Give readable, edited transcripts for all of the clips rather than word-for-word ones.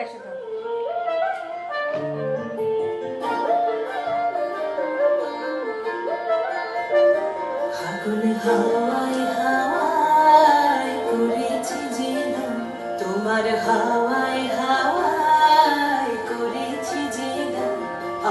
এসে দাও। ফাগুনে হাওয়ায় হাওয়ায় করেছি যে দাম, তোমার হাওয়ায় হাওয়ায় করেছি যে দাম।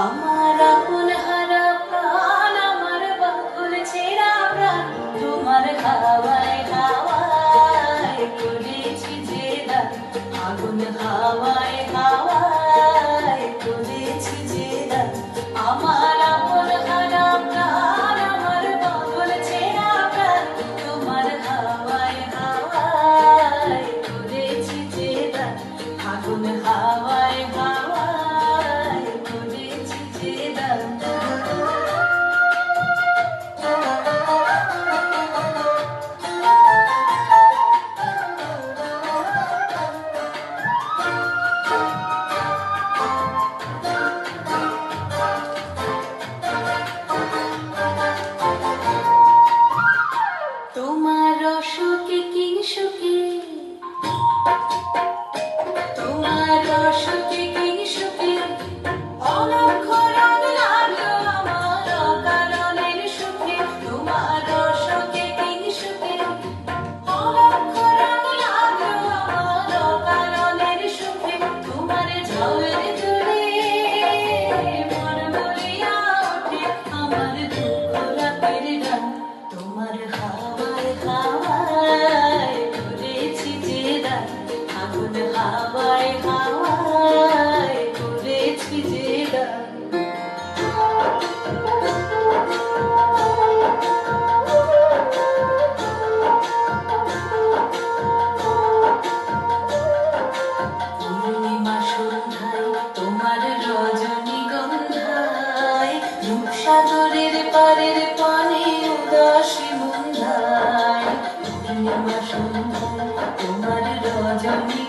আমার আপন হারা প্রাণ, আমার বাউল ছেঁড়া প্রাণ, তোমার হাওয়ায় হাওয়ায় করেছি যে দাম। ফাগুন হাওয়ায় হাওয়ায় করেছি যে দাম। আমার আপন হারা প্রাণ, আমার বাউল ছেঁড়া প্রাণ, তোমার হাওয়ায় হাওয়ায় করেছি যে দাম। ফাগুন হাওয়ায় হাওয়ায় করেছি যে দাম। তোমার সুখে কি সুখে, তোমার সুখে কি সুখে, অলক্ষ রং লাগলো আমার অকারণের সুখে। তোমার সুখে কি সুখে, অলক্ষ রং লাগলো আমার অকারণের সুখে। তোমার ঝাউয়ের জুড়ে মন বলিয়া ওঠে আমার দুঃখ রাতের গান। তোমার হাওয়ায় হাওয়ায় করেছি যে দান। ফাগুন হাওয়ায় হাওয়ায় করেছি যে দান। পূর্ণিমা সন্ধ্যায় তোমার রজনীগন্ধায়, রূপসাগরের পারের পানে উদাসী মন্ধায়। পূর্ণিমা সন্ধ্যায় তোমার রজনী